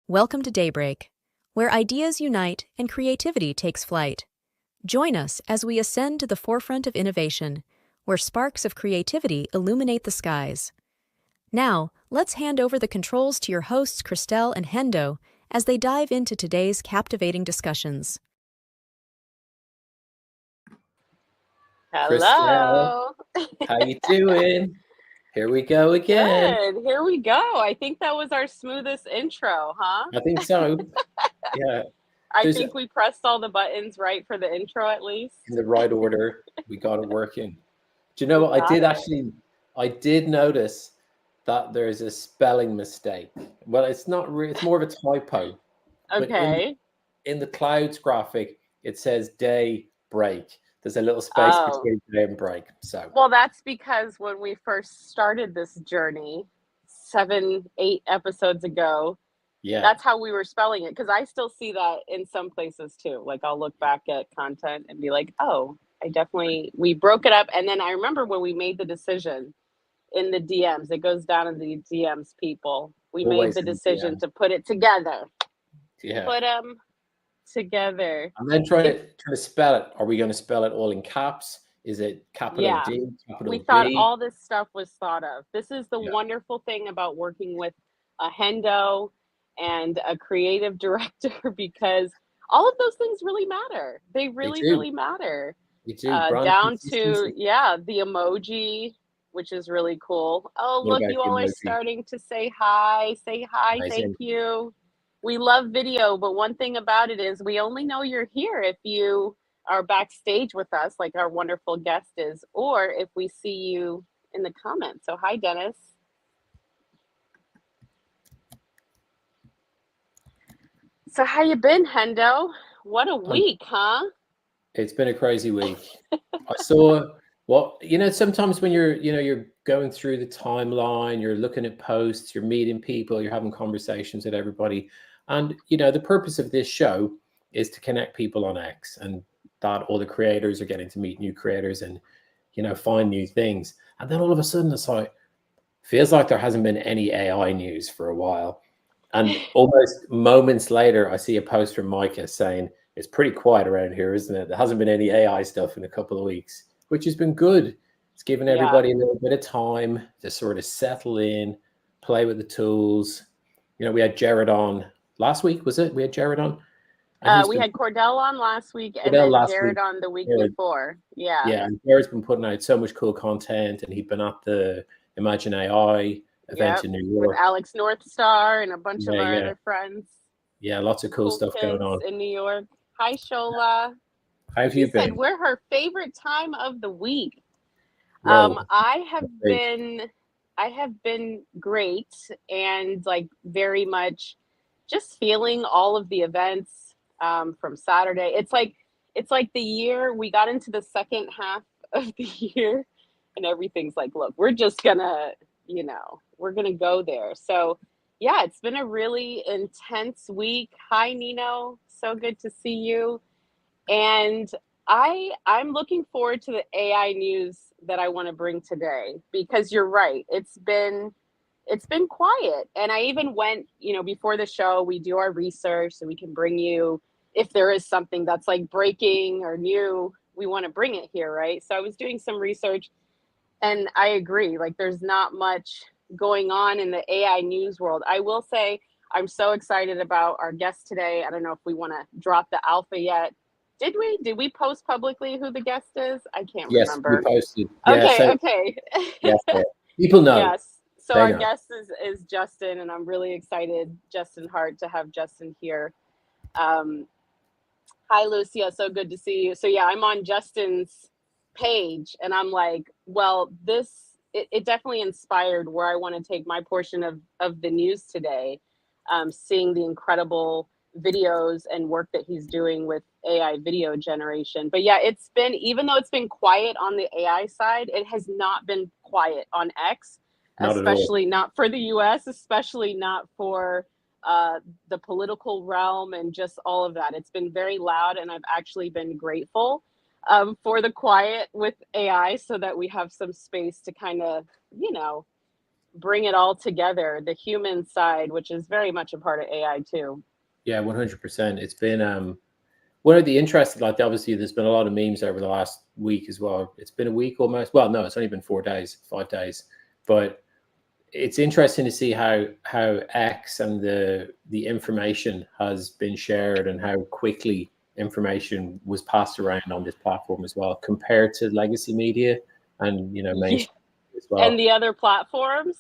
Welcome to Daybreak, where ideas unite and creativity takes flight. Join us as we ascend to the forefront of innovation, where sparks of creativity illuminate the skies. Now, let's hand over the controls to your hosts Christelle and Hendo as they dive into today's captivating discussions. Christelle, Hello. how you doing? Here we go again. Good. Here we go. I think that was our smoothest intro, huh? I think so. Yeah, I there's think we pressed all the buttons right for the intro at least. in the right order. We got it working. Do you know We what? got it. I did notice that there's a spelling mistake. Well, it's not really, it's more of a typo. But Okay. in the clouds graphic, it says day break. There's a little space Oh. between day and break. So, Well, that's because when we first started this journey 7, 8 episodes ago, yeah. that's how we were spelling it. Because I still see that in some places too. Like I'll look back at content and be like, oh, we broke it up. And then I remember when we made the decision in the DMs. It goes down in the DMs, people. We made Always the in the decision DM. to put it together. Yeah. Put them together. And then trying It's to spell it. Are we going to spell it all in caps? Is it capital yeah. D, We capital thought B? all this stuff was thought of. This is the Yeah, wonderful thing about working with a Hendo and a creative director because all of those things really matter. They they really, do. really matter. They do. Brand Down to, consistency. yeah, the emoji, which is really cool. Oh, What look, about you the all are emoji? starting to say hi. Say hi. Thank Amazing. you. We love video, but one thing about it is we only know you're here if you are backstage with us, like our wonderful guest is, or if we see you in the comments. So, hi, Dennis. So, how you been, Hendo? What a Um, week, huh? it's been a crazy week. I saw sometimes when you're going through the timeline, you're looking at posts, you're meeting people, you're having conversations with everybody. And the purpose of this show is to connect people on X, and that all the creators are getting to meet new creators and find new things. And then all of a sudden it's like feels like there hasn't been any AI news for a while. And almost moments later, I see a post from Micah saying it's pretty quiet around here, isn't it? There hasn't been any AI stuff in a couple of weeks, which has been good. It's given Yeah. everybody a little bit of time to sort of settle in, play with the tools. We had Jared on last week, was it? We had Jared on, and he's We been had Cordell on last week and Odell then last Jared week. on the week Jared, before. Yeah. yeah, and Jared's been putting out so much cool content, and he'd been at the Imagine AI event Yep. in New With York. Alex Northstar and a bunch of Yeah, our yeah, other friends, yeah, lots of cool cool stuff going kids on. in New York. Hi, Shola. How have She you said been? we're her favorite time of the week. Whoa, I have that's big. been great and like very much just feeling all of the events from Saturday. It's like the year we got into the second half of the year and everything's like, look, we're just gonna, we're gonna go there. So yeah, it's been a really intense week. Hi Nino, so good to see you. And I'm looking forward to the AI news that I want to bring today because you're right. It's been quiet. And I even went, before the show, we do our research so we can bring you if there is something that's like breaking or new, we want to bring it here, right? So I was doing some research and I agree, like there's not much going on in the AI news world. I will say I'm so excited about our guest today. I don't know if we want to drop the alpha yet. Did we? Did we post publicly who the guest is? I can't Yes, we remember. posted. Yeah, Okay, so okay. yes, yeah. People know. Yes. So They our know. guest is Justin, and I'm really excited, Justin Hart, to have Justin here. Um, Hi, Lucia. So good to see you. So yeah, I'm on Justin's page, and I'm like, well, it definitely inspired where I want to take my portion of the news today. Seeing the incredible videos and work that he's doing with AI video generation. But yeah, it's been, even though it's been quiet on the AI side, it has not been quiet on X, Not at all. especially not for the US, especially not for uh, the political realm and just all of that. It's been very loud, and I've actually been grateful for the quiet with AI so that we have some space to kind of, bring it all together, the human side, which is very much a part of AI too. Yeah, 100%. It's been one of the interesting, like obviously there's been a lot of memes over the last week as well. It's been a week almost. Well, no, it's only been 4 days, 5 days. But it's interesting to see how X and the information has been shared and how quickly information was passed around on this platform as well, compared to legacy media and mainstream as well. And the other platforms.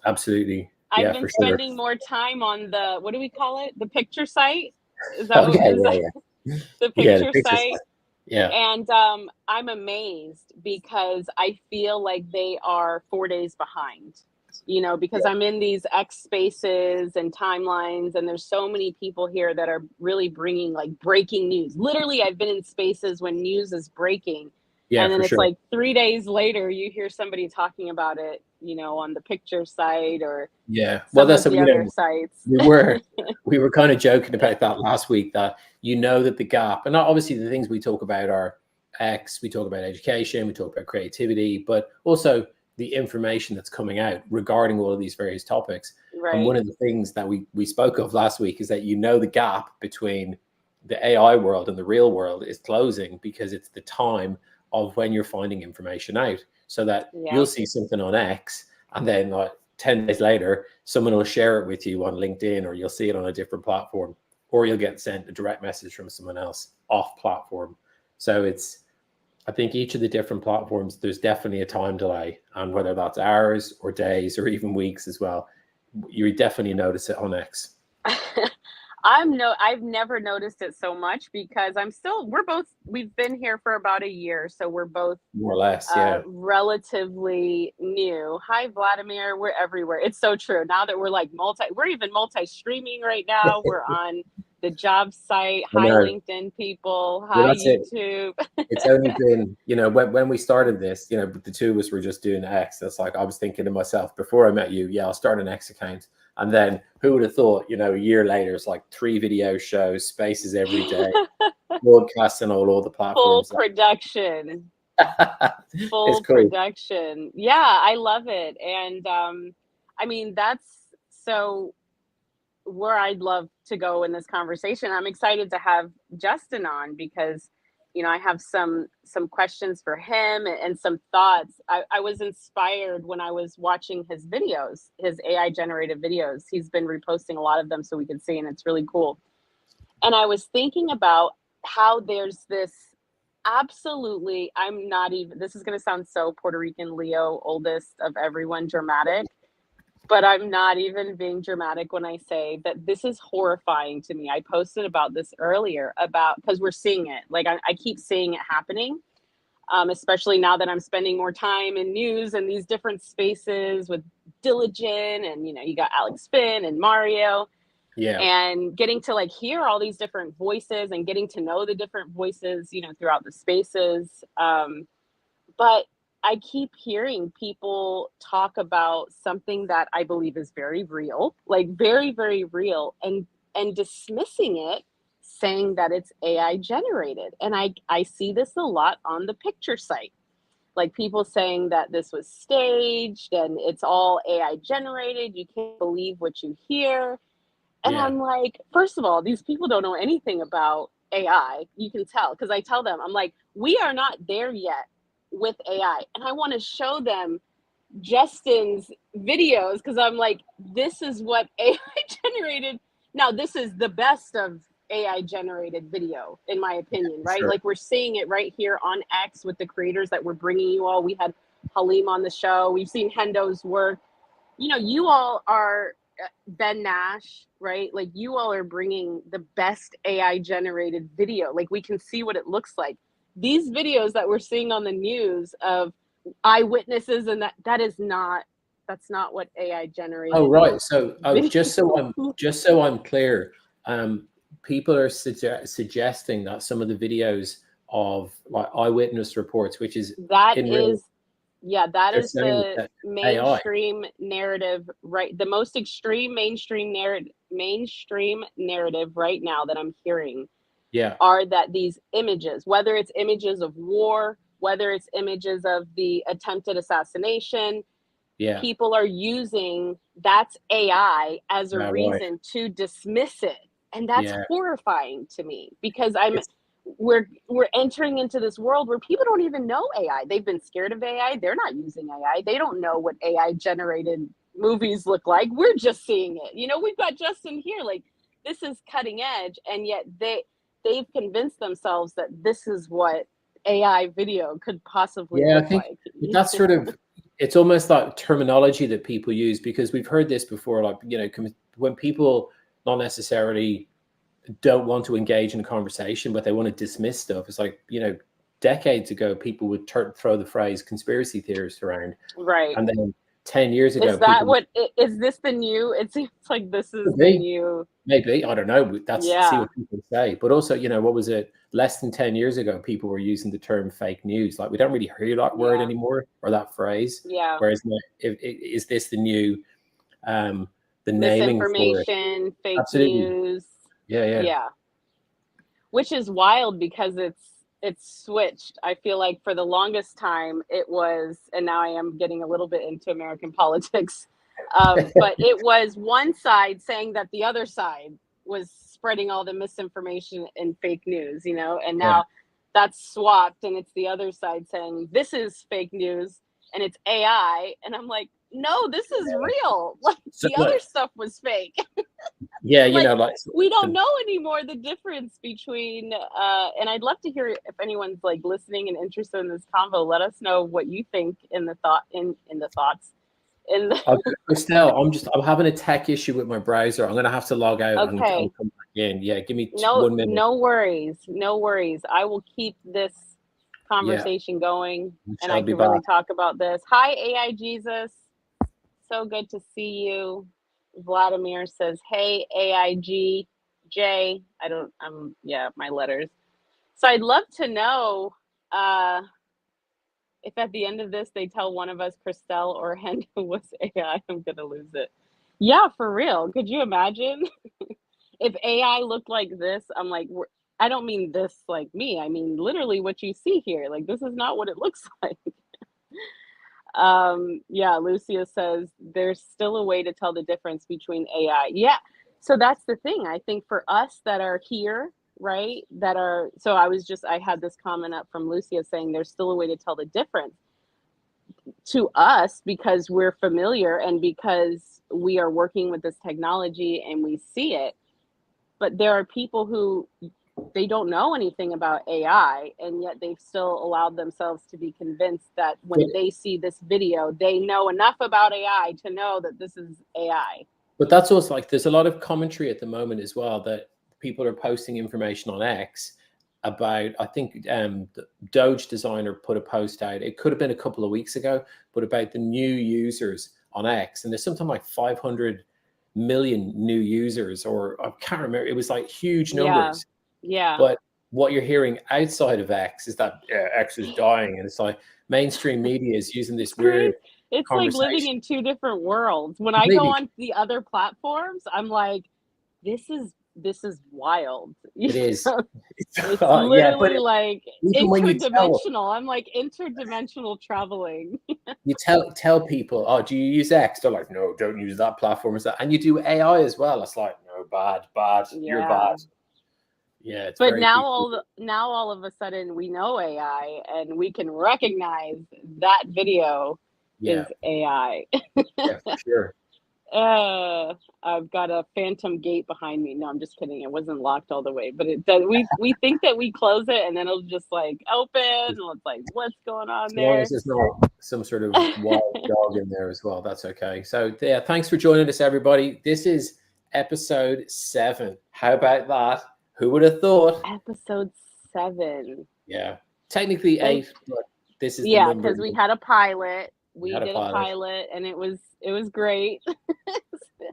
Absolutely. I've Yeah, been for sure. spending more time on the, what do we call it? The picture site? Is that Okay, the yeah, picture site? Yeah. And I'm amazed because I feel like they are 4 days behind, because I'm in these X spaces and timelines, and there's so many people here that are really bringing like breaking news. Literally, I've been in spaces when news is breaking. Yeah, And then for it's sure. like 3 days later, you hear somebody talking about it, on the picture site or Well, some that's of the other sites. we were kind of joking about that last week, that that the gap, and obviously the things we talk about are X, we talk about education, we talk about creativity, but also the information that's coming out regarding all of these various topics. Right. And one of the things that we spoke of last week is that the gap between the AI world and the real world is closing, because it's the time of when you're finding information out. So that you'll see something on X, and then like 10 days later, someone will share it with you on LinkedIn, or you'll see it on a different platform, or you'll get sent a direct message from someone else off platform. So I think each of the different platforms, there's definitely a time delay, and whether that's hours or days or even weeks as well, you definitely notice it on X. I've never noticed it so much because we've been here for about a year. So we're both more or less, relatively new. Hi, Vladimir. We're everywhere. It's so true. Now that we're like we're even multi-streaming right now. We're on the job site. Hi, LinkedIn people. Hi, YouTube. It's only been, when we started this, the two of us were just doing X. That's like, I was thinking to myself before I met you, I'll start an X account. And then who would have thought, a year later, it's like 3 video shows, spaces every day, broadcasting on all the platforms. Full production. Full cool. production. Yeah, I love it. And I mean, that's so where I'd love to go in this conversation. I'm excited to have Justin on because I have some questions for him and some thoughts. I was inspired when I was watching his videos, his AI generated videos. He's been reposting a lot of them so we can see, and it's really cool. And I was thinking about how there's this absolutely, this is going to sound so Puerto Rican Leo, oldest of everyone, dramatic, but I'm not even being dramatic when I say that this is horrifying to me. I posted about this earlier because we're seeing it. Like I keep seeing it happening, especially now that I'm spending more time in news and these different spaces with Diligent, and you got Alex Finn and Mario. Yeah. And getting to like hear all these different voices and getting to know the different voices, throughout the spaces. But I keep hearing people talk about something that I believe is very real, like very, very real, and dismissing it, saying that it's AI generated. And I see this a lot on the picture site, like people saying that this was staged and it's all AI generated. You can't believe what you hear. And I'm like, first of all, these people don't know anything about AI. You can tell, because I tell them, I'm like, we are not there yet with AI. And I want to show them Justin's videos, because I'm like, this is what AI generated. Now, this is the best of AI generated video, in my opinion, right? Sure. Like we're seeing it right here on X with the creators that we're bringing you all. We had Halim on the show. We've seen Hendo's work. You all are Ben Nash, right? Like you all are bringing the best AI generated video. Like we can see what it looks like. These videos that we're seeing on the news of eyewitnesses, and that's not what AI generated. Oh, right. So just so I'm clear, people are suggesting that some of the videos of like eyewitness reports, which is that is the mainstream AI narrative, right? The most extreme mainstream narrative right now that I'm hearing are that these images, whether it's images of war, whether it's images of the attempted assassination, Yeah. people are using that's AI as a Yeah, right. reason to dismiss it. And that's Yeah. horrifying to me because It's we're entering into this world where people don't even know AI. They've been scared of AI. They're not using AI. They don't know what AI generated movies look like. We're just seeing it. You know, we've got Justin here, like this is cutting edge, and yet they've convinced themselves that this is what AI video could possibly Yeah, I look think like. that's sort of, it's almost like terminology that people use, because we've heard this before, like, you know, when people not necessarily don't want to engage in a conversation, but they want to dismiss stuff. It's like, you know, decades ago, people would throw the phrase conspiracy theorist around. Right. And then 10 years ago, Is that people what is this the new? It seems like this is would the be. new. Maybe, I don't know. That's see Yeah. what people say. But also, you know, what was it? Less than 10 years ago, people were using the term fake news. Like, we don't really hear that word Yeah. anymore, or that phrase. Yeah. Whereas now, is this the new, the naming for it? Misinformation, fake Absolutely. news. Yeah, yeah. Yeah. Which is wild because it's switched. I feel like for the longest time it was, and now I am getting a little bit into American politics, but it was one side saying that the other side was spreading all the misinformation and fake news, you know, and Yeah. now that's swapped and it's the other side saying this is fake news and it's AI, and I'm like, no, this is real. Like So, the other look, stuff was fake. yeah, you Like know, like we don't the, know anymore the difference between and I'd love to hear if anyone's like listening and interested in this convo. Let us know what you think in the thoughts in the Estelle, I'm having a tech issue with my browser. I'm gonna have to log out and okay. come back in. Yeah, give me No, 1 minute. no worries, no worries. I will keep this Yeah, conversation going, we and shall I be can back. really talk about this. Hi, AI Jesus, so good to see you. Vladimir says, hey, AIG J. I don't, yeah, my letters. So I'd love to know if at the end of this they tell one of us Christelle or Hendo was AI. I'm gonna lose it. Yeah, for real. Could you imagine if AI looked like this? I'm like, I don't mean this like me. I mean literally what you see here. Like this is not what it looks like. Yeah, Lucia says there's still a way to tell the difference between AI. Yeah. So that's the thing. I think for us that are here, right? That are so I had this comment up from Lucia saying there's still a way to tell the difference to us because we're familiar and because we are working with this technology and we see it. But there are people who they don't know anything about AI, and yet they've still allowed themselves to be convinced that But when they see this video, they know enough about AI to know that this is AI. but that's also like, there's a lot of commentary at the moment as well, that people are posting information on X about, I think the Doge designer put a post out, it could have been a couple of weeks ago, but about the new users on X. And there's something like 500 million new users, or I can't remember, it was like huge Yeah. numbers. Yeah. But what you're hearing outside of X is that X is dying, and it's like mainstream media is using this weird Crazy. It's like living conversation. in two different worlds. When I go Completely, on the other platforms, I'm like, this is wild. it is. It's Yeah, but literally like even when you interdimensional. I'm like interdimensional traveling. tell people, oh, do you use X? They're like, no, don't use that platform. And you do AI as well. It's like, no, bad, you're Yeah. bad. Yeah, it's But very now creepy. now all of a sudden we know AI and we can recognize that video Yeah, is AI. yeah, for sure. I've got a phantom gate behind me. No, I'm just kidding. It wasn't locked all the way, but it does. We think that we close it and then it'll just like open. And it's like, what's going on As long there? as there's not some sort of wild dog in there as well, that's okay. So yeah, thanks for joining us, everybody. This is episode 7. How about that? Who would have thought? Episode 7. Yeah, technically Thank 8, but this is the Yeah, number. because we had a pilot. We We had a did a pilot. pilot and it was great.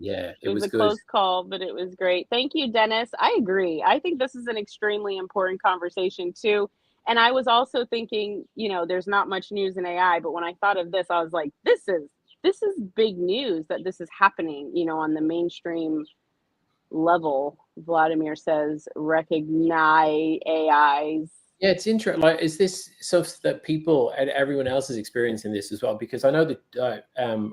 Yeah, It it was was a good. close call, but it was great. Thank you, Dennis. I agree. I think this is an extremely important conversation too. And I was also thinking, there's not much news in AI, but when I thought of this, I was like, this is big news that this is happening, on the mainstream level. Vladimir says, recognize AIs Yeah, it's interesting. Like, is this stuff that people and everyone else is experiencing this as well? Because I know that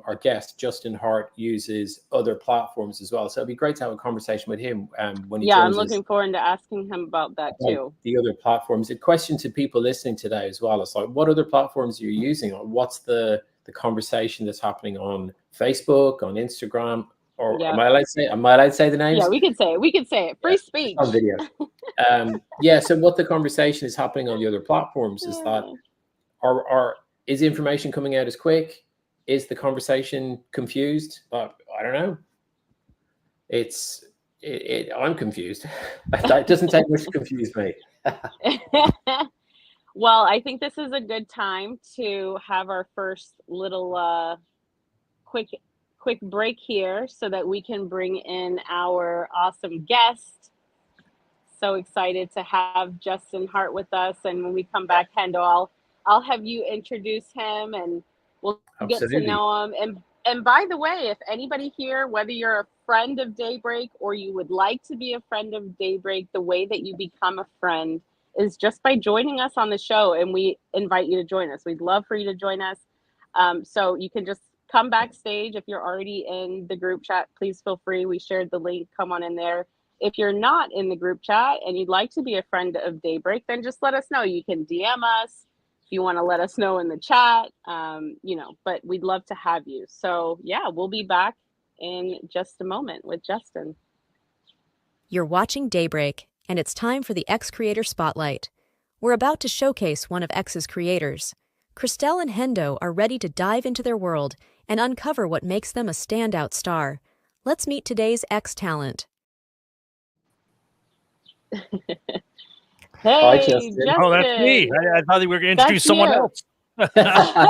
our guest Justin Hart uses other platforms as well. So it'd be great to have a conversation with him when he Yeah, I'm joins us looking forward to asking him about that about too. the other platforms. A question to people listening today as well. It's like, what other platforms are you using? Or what's the conversation that's happening on Facebook, on Instagram? Or Yeah. am I allowed to say the names? Yeah, we could say it. We could say it. Free speech. On video. Yeah. So what the conversation is happening on the other platforms is that is information coming out as quick? Is the conversation confused? I don't know. I'm confused. It doesn't take much to confuse me. Well, I think this is a good time to have our first little quick break here so that we can bring in our awesome guest. So excited to have Justin Hart with us, and when we come back, Hendo, I'll have you introduce him, and we'll get to know him. And by the way, if anybody here, whether you're a friend of Daybreak or you would like to be a friend of Daybreak, the way that you become a friend is just by joining us on the show, and we invite you to join us. We'd love for you to join us. So you can just come backstage. If you're already in the group chat, please feel free. We shared the link. Come on in there. If you're not in the group chat and you'd like to be a friend of Daybreak, then just let us know. You can DM us if you want to let us know in the chat, but we'd love to have you. So yeah, we'll be back in just a moment with Justin. You're watching Daybreak, and it's time for the X Creator Spotlight. We're about to showcase one of X's creators. Christelle and Hendo are ready to dive into their world and uncover what makes them a standout star. Let's meet today's X talent. Hey, Justin. Oh, that's me. I thought we were going to introduce someone else. I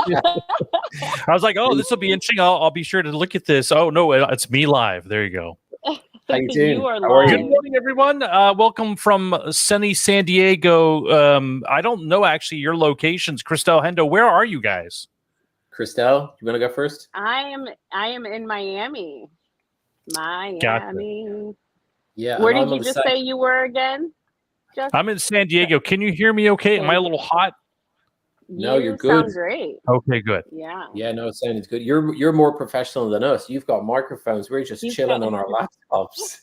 was like, oh, this will be interesting. I'll be sure to look at this. Oh, no, it's me live. There you go. How you doing? You are How are live. you? Good morning, everyone. Welcome from sunny San Diego. I don't know, actually, your locations. Christelle, Hendo, where are you guys? Christelle, you want to go first? I am in Miami. Gotcha. Yeah. Where did you just say you were again? I'm in San Diego. Can you hear me okay? Am I a little hot? No, you're good. Sound great. Okay, good. Yeah. Yeah, no, it sounds good. You're more professional than us. You've got microphones. We're just chilling on our laptops.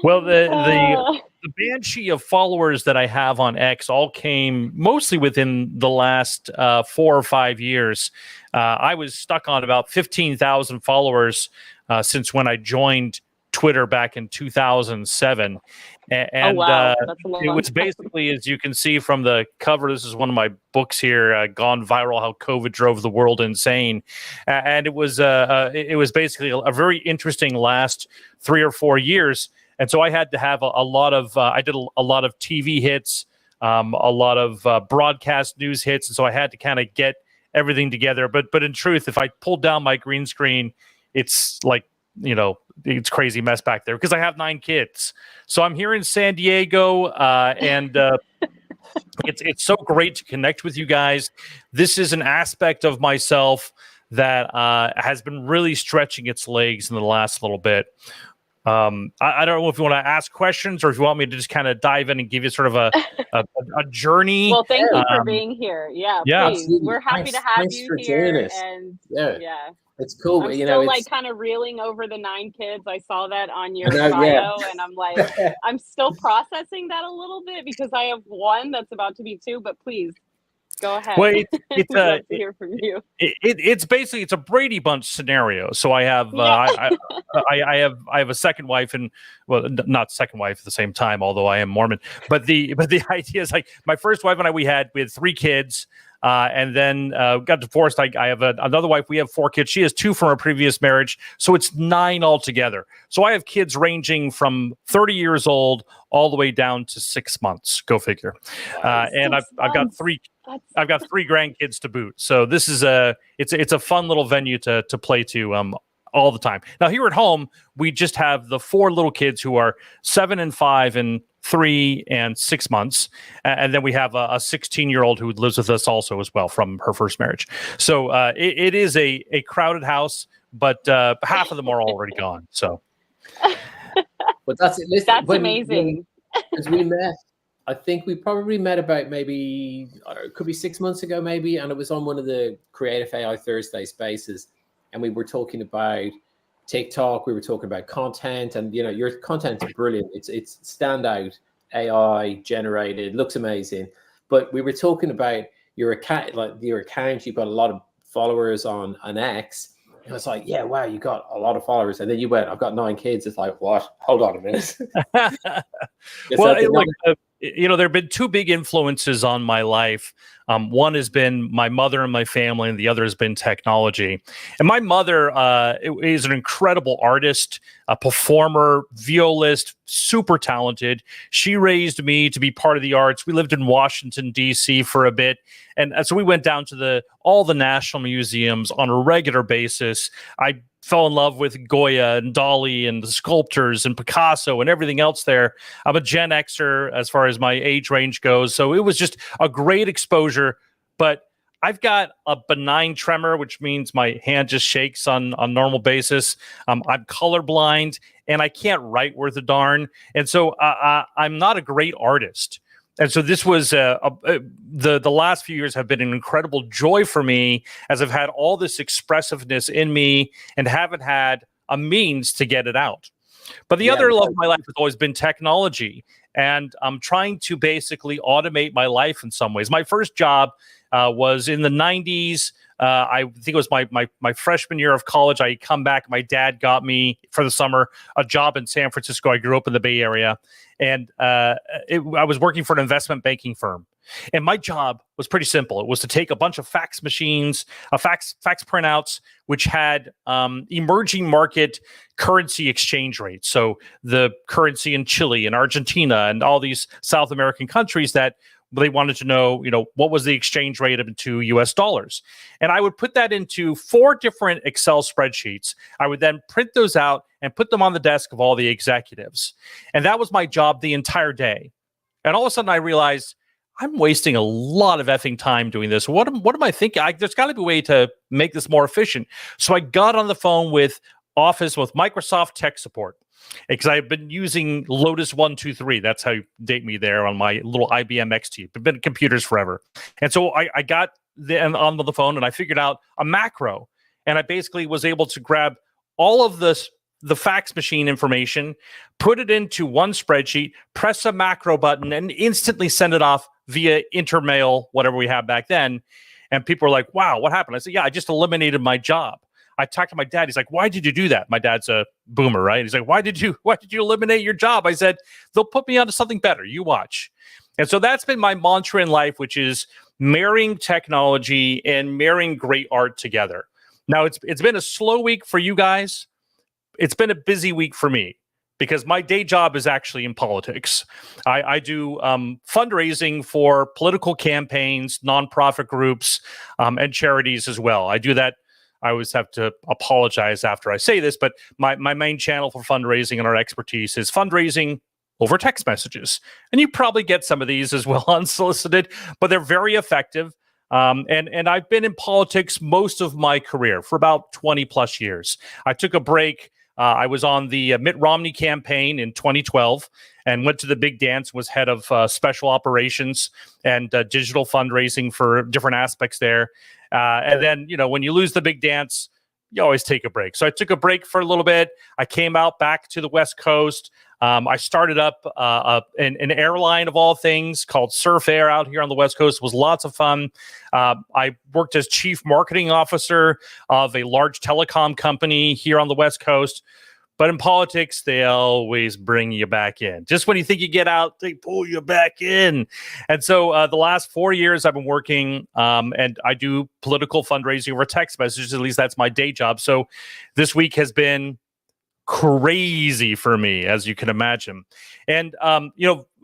Well, the banshee of followers that I have on X all came mostly within the last 4 or 5 years. I was stuck on about 15,000 followers since when I joined Twitter back in 2007. And wow. it was basically, as you can see from the cover, this is one of my books here, Gone Viral, How COVID Drove the World Insane. And it was basically a very interesting last 3 or 4 years. And so I had to have a lot of, I did a lot of TV hits, a lot of broadcast news hits. And so I had to kind of get everything together. But in truth, if I pulled down my green screen, it's like, it's crazy mess back there because I have 9 kids. So I'm here in San Diego, and it's so great to connect with you guys. This is an aspect of myself that has been really stretching its legs in the last little bit. I don't know if you want to ask questions or if you want me to just kind of dive in and give you sort of a journey. Well, thank you for being here. Yeah, please. Absolutely. We're happy to have you here. And yeah. It's cool. I'm still like kind of reeling over the 9 kids. I saw that on your bio, and I'm like, I'm still processing that a little bit because I have 1 that's about to be 2. But please go ahead. Well, We'd love to hear from you. It's basically a Brady Bunch scenario. So I have I have a second wife, and well, not second wife at the same time, although I am Mormon. But the idea is like my first wife and we had 3 kids. And then got divorced. I have another wife. We have 4 kids. She has 2 from her previous marriage. So it's 9 altogether. So I have kids ranging from 30 years old all the way down to 6 months. Go figure. And I've got 3 grandkids to boot. So this is it's a fun little venue to play to all the time. Now here at home, we just have the 4 little kids who are 7 and 5 and 3 and 6 months. And then we have a 16-year-old who lives with us also as well from her first marriage. So it is a crowded house, but half of them are already gone. So. But that's it. Listen, that's amazing. As we met I think we probably met about maybe, I don't know, it could be 6 months ago, maybe. And it was on one of the Creative AI Thursday spaces. And we were talking about TikTok. We were talking about content, and your content's brilliant. It's standout, AI generated, looks amazing. But we were talking about your account, like your account. You've got a lot of followers on an X. And I was like, yeah, wow, you got a lot of followers. And then you went, I've got 9 kids. It's like, what? Hold on a minute. Well, there have been two big influences on my life. One has been my mother and my family, and the other has been technology. And my mother is an incredible artist, a performer, violist, super talented. She raised me to be part of the arts. We lived in Washington, D.C. for a bit. And so we went down to all the national museums on a regular basis. I fell in love with Goya and Dali and the sculptors and Picasso and everything else there. I'm a Gen Xer as far as my age range goes. So it was just a great exposure. But I've got a benign tremor, which means my hand just shakes on normal basis. I'm colorblind and I can't write worth a darn. And so I'm not a great artist. And so this was the last few years have been an incredible joy for me, as I've had all this expressiveness in me and haven't had a means to get it out. But the other love of my life has always been technology, and I'm trying to basically automate my life in some ways. My first job was in the 90s. I think it was my freshman year of college. I come back. My dad got me for the summer a job in San Francisco. I grew up in the Bay Area, and I was working for an investment banking firm. And my job was pretty simple. It was to take a bunch of fax machines, fax printouts, which had emerging market currency exchange rates. So the currency in Chile and Argentina and all these South American countries that they wanted to know, what was the exchange rate into US dollars. And I would put that into 4 different Excel spreadsheets. I would then print those out and put them on the desk of all the executives. And that was my job the entire day. And all of a sudden I realized I'm wasting a lot of effing time doing this. What am I thinking? There's got to be a way to make this more efficient. So I got on the phone with Microsoft tech support, because I've been using Lotus 123. That's how you date me there on my little IBM XT. I've been in computers forever. And so I got on the phone and I figured out a macro. And I basically was able to grab all of the fax machine information, put it into one spreadsheet, press a macro button, and instantly send it off via Intermail, whatever we had back then. And people were like, wow, what happened? I said, yeah, I just eliminated my job. I talked to my dad. He's like, why did you do that? My dad's a boomer, right? He's like, why did you eliminate your job? I said, they'll put me onto something better. You watch. And so that's been my mantra in life, which is marrying technology and marrying great art together. Now, it's been a slow week for you guys. It's been a busy week for me, because my day job is actually in politics. I do fundraising for political campaigns, nonprofit groups, and charities as well. I do that. I always have to apologize after I say this, but my main channel for fundraising and our expertise is fundraising over text messages. And you probably get some of these as well unsolicited, but they're very effective. And I've been in politics most of my career, for about 20 plus years. I took a break. I was on the Mitt Romney campaign in 2012 and went to the big dance, was head of special operations and digital fundraising for different aspects there. And then, when you lose the big dance, you always take a break. So I took a break for a little bit. I came out back to the West Coast. I started up an airline of all things called Surf Air out here on the West Coast. It was lots of fun. I worked as chief marketing officer of a large telecom company here on the West Coast. But in politics, they always bring you back in. Just when you think you get out, they pull you back in. And so the last 4 years I've been working, and I do political fundraising over text messages. At least that's my day job. So this week has been crazy for me, as you can imagine. And,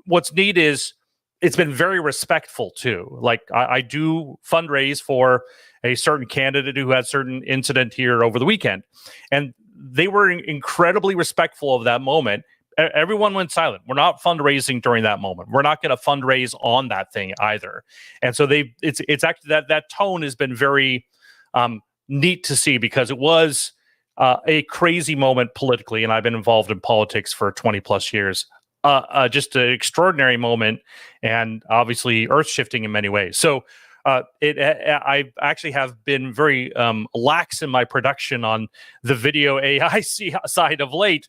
what's neat is it's been very respectful too. Like I do fundraise for a certain candidate who had certain incident here over the weekend. And they were incredibly respectful of that moment. Everyone went silent. We're not fundraising during that moment. We're not going to fundraise on that thing either. And so it's actually that tone has been very neat to see, because it was a crazy moment politically, and I've been involved in politics for 20 plus years. just an extraordinary moment, and obviously earth shifting in many ways. So I actually have been very lax in my production on the video AI side of late.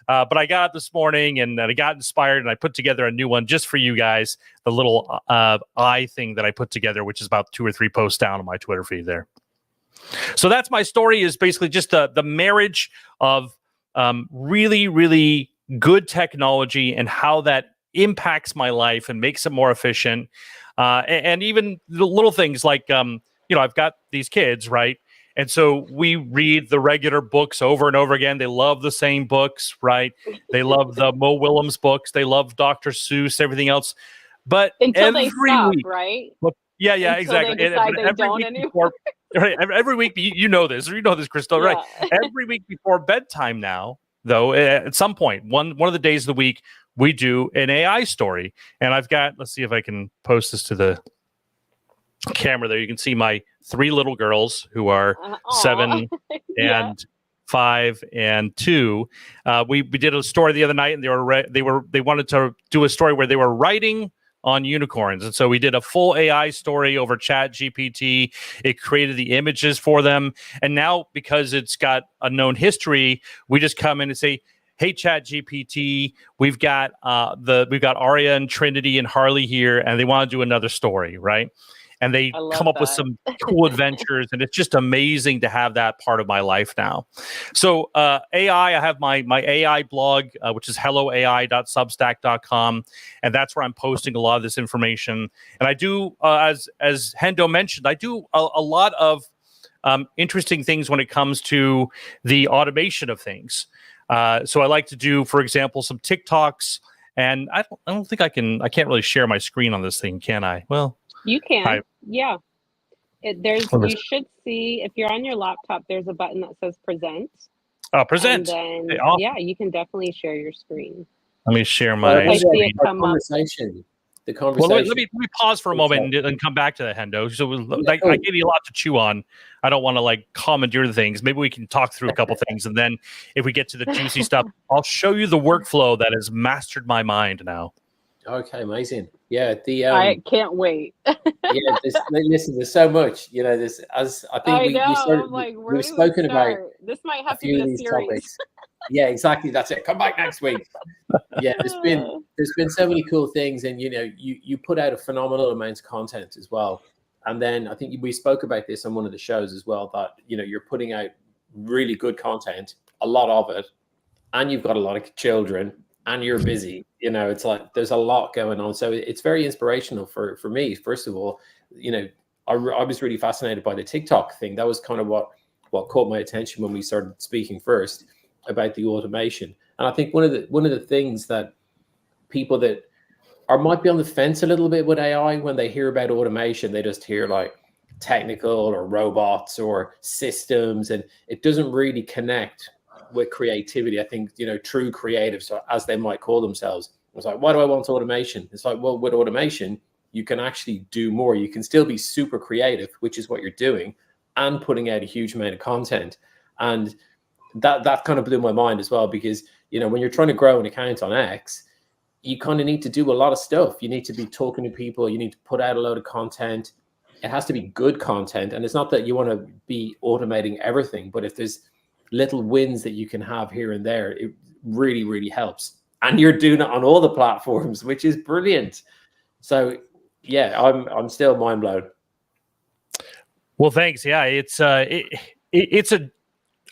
But I got up this morning and I got inspired and I put together a new one just for you guys. The little eye thing that I put together, which is about 2 or 3 posts down on my Twitter feed there. So that's my story, is basically just the marriage of really, really good technology and how that impacts my life and makes it more efficient. And even the little things like, I've got these kids, right? And so we read the regular books over and over again. They love the same books, right? They love the Mo Willems books. They love Dr. Seuss, everything else. But until they stop, week, right? Yeah, Until exactly. They decide they don't anymore. Right, every week, you know this, Crystal, right? Every week before bedtime now, though, at some point, one of the days of the week, we do an AI story. And I've got, let's see if I can post this to the camera there. You can see my 3 little girls who are 7 and 5 and 2. We did a story the other night, and they wanted to do a story where they were writing on unicorns. And so we did a full AI story over Chat GPT. It created the images for them. And now, because it's got a known history, we just come in and say, hey, Chat GPT, we've got Arya and Trinity and Harley here, and they want to do another story, right? And they come up with some cool adventures, and it's just amazing to have that part of my life now. So AI, I have my AI blog, which is helloai.substack.com, and that's where I'm posting a lot of this information. And I do, as Hendo mentioned, I do a lot of interesting things when it comes to the automation of things. So I like to do, for example, some TikToks, and I don't think I can't really share my screen on this thing, can I? Well, you can. Yeah. You should see, if you're on your laptop, there's a button that says present. Present. And then, awesome. You can definitely share your screen. Let me share my screen. Conversation. The conversation. Well, let me pause for a moment and come back to that, Hendo. So I gave you a lot to chew on. I don't want to commandeer the things. Maybe we can talk through a couple things, and then if we get to the juicy stuff, I'll show you the workflow that has mastered my mind now. Okay, amazing. Yeah, I can't wait. Listen, there's so much. This, as I think we've spoken about. This might have to be a series. Topics. Yeah, exactly. That's it. Come back next week. Yeah, there's been so many cool things, and you put out a phenomenal amount of content as well. And then I think we spoke about this on one of the shows as well, that you're putting out really good content, a lot of it, and you've got a lot of children, and you're busy. It's like there's a lot going on. So it's very inspirational for me. First of all, I was really fascinated by the TikTok thing. That was kind of what caught my attention when we started speaking first about the automation. And I think one of the things that people that might be on the fence a little bit with AI, when they hear about automation, they just hear like technical or robots or systems, and it doesn't really connect with creativity. I think, true creatives, as they might call themselves, it's like, why do I want automation? It's like, well, with automation, you can actually do more. You can still be super creative, which is what you're doing, and putting out a huge amount of content. And that kind of blew my mind as well, because, when you're trying to grow an account on X, you kind of need to do a lot of stuff. You need to be talking to people. You need to put out a load of content. It has to be good content. And it's not that you want to be automating everything, but if there's little wins that you can have here and there, it really, really helps. And you're doing it on all the platforms, which is brilliant. So yeah, I'm still mind blown. Well, thanks. Yeah,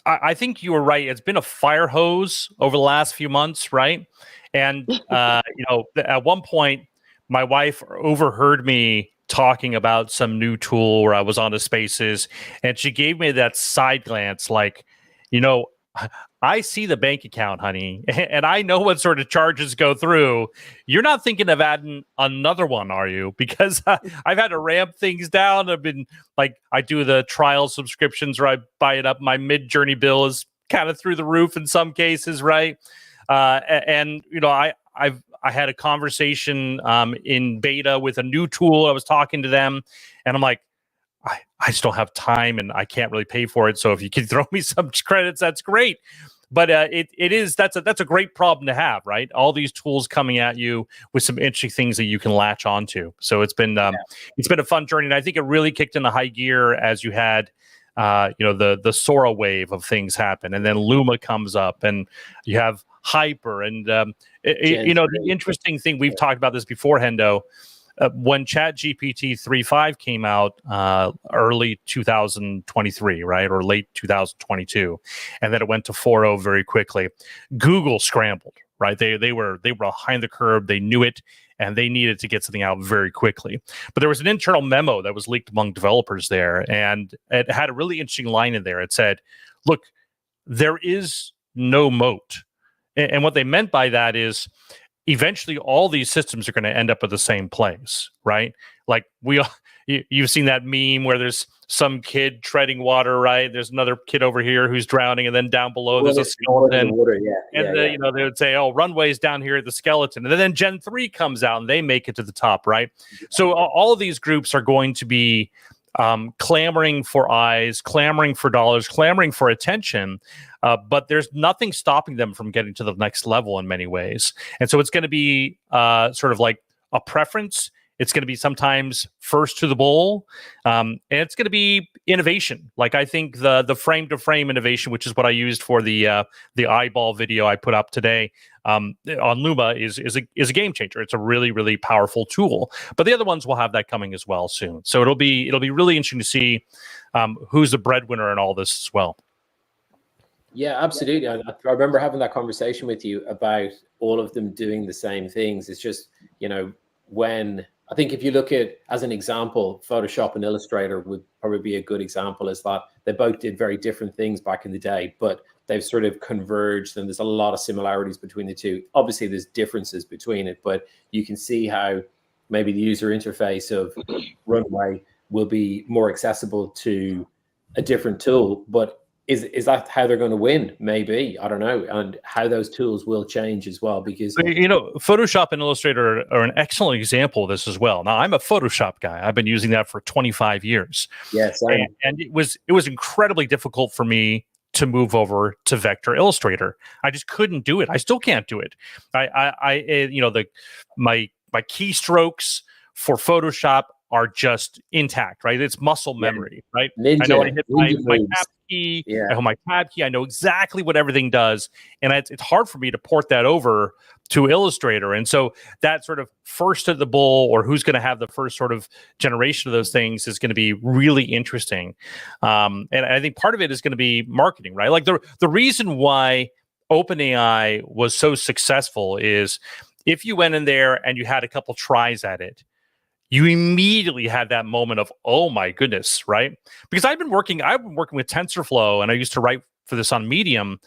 I think you were right. It's been a fire hose over the last few months, right? And at one point, my wife overheard me talking about some new tool where I was on the Spaces, and she gave me that side glance, like, I see the bank account, honey, and I know what sort of charges go through. You're not thinking of adding another one, are you? Because I've had to ramp things down. I've been I do the trial subscriptions where I buy it up. My mid-journey bill is kind of through the roof in some cases, right? I had a conversation in beta with a new tool. I was talking to them, and I'm like, I just don't have time, and I can't really pay for it. So if you can throw me some credits, that's great. but that's a great problem to have, right? All these tools coming at you with some interesting things that you can latch onto. So it's been a fun journey, and I think it really kicked into high gear as you had the Sora wave of things happen, and then Luma comes up, and you have Hyper, and the interesting thing, we've talked about this before, Hendo. When ChatGPT 3.5 came out early 2023, right, or late 2022, and then it went to 4.0 very quickly, Google scrambled, right? They were behind the curve. They knew it, and they needed to get something out very quickly. But there was an internal memo that was leaked among developers there, and it had a really interesting line in there. It said, "Look, there is no moat," and what they meant by that is, eventually all these systems are going to end up at the same place, right? Like you've seen that meme where there's some kid treading water, right? There's another kid over here who's drowning, and then down below there's a skeleton. They would say, "Oh, runway's down here at the skeleton," and then Gen 3 comes out and they make it to the top, right? So all of these groups are going to be clamoring for eyes, clamoring for dollars, clamoring for attention, but there's nothing stopping them from getting to the next level in many ways. And so it's going to be sort of like a preference. It's going to be sometimes first to the bowl, and it's going to be innovation. Like I think the frame to frame innovation, which is what I used for the eyeball video I put up today on Luma, is a game changer. It's a really, really powerful tool. But the other ones will have that coming as well soon. So it'll be really interesting to see who's the breadwinner in all this as well. Yeah, absolutely. I remember having that conversation with you about all of them doing the same things. It's just, when I think if you look at, as an example, Photoshop and Illustrator would probably be a good example, is that they both did very different things back in the day, but they've sort of converged, and there's a lot of similarities between the two. Obviously, there's differences between it, but you can see how maybe the user interface of Runway will be more accessible to a different tool, but is that how they're going to win? Maybe, I don't know, and how those tools will change as well, because Photoshop and Illustrator are an excellent example of this as well. Now, I'm a Photoshop guy. I've been using that for 25 years. Yes, and it was incredibly difficult for me to move over to Vector Illustrator. I just couldn't do it. I still can't do it. My keystrokes for Photoshop are just intact, right? It's muscle memory, right? Ninja, I know when I hit my tab key, I hold my tab key, I know exactly what everything does. And it's hard for me to port that over to Illustrator. And so that sort of first at the bull, or who's going to have the first sort of generation of those things, is going to be really interesting. And I think part of it is going to be marketing, right? Like the reason why OpenAI was so successful is if you went in there and you had a couple tries at it, you immediately had that moment of, oh my goodness, right? Because I've been working with TensorFlow, and I used to write for this on Medium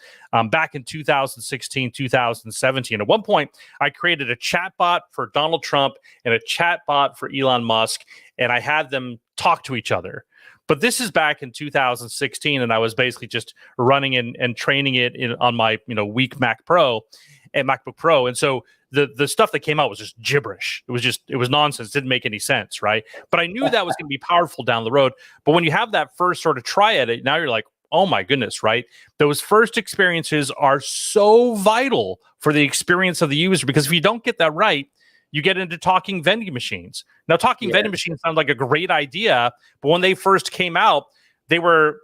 back in 2016, 2017. At one point, I created a chatbot for Donald Trump and a chatbot for Elon Musk, and I had them talk to each other. But this is back in 2016, and I was basically just running and training it on my weak MacBook Pro. And so the stuff that came out was just gibberish. It was nonsense. Didn't make any sense, right? But I knew that was going to be powerful down the road. But when you have that first sort of try at it, now you're like, oh my goodness, right? Those first experiences are so vital for the experience of the user, because if you don't get that right, you get into talking vending machines. Now, talking vending machines sounds like a great idea, but when they first came out, they were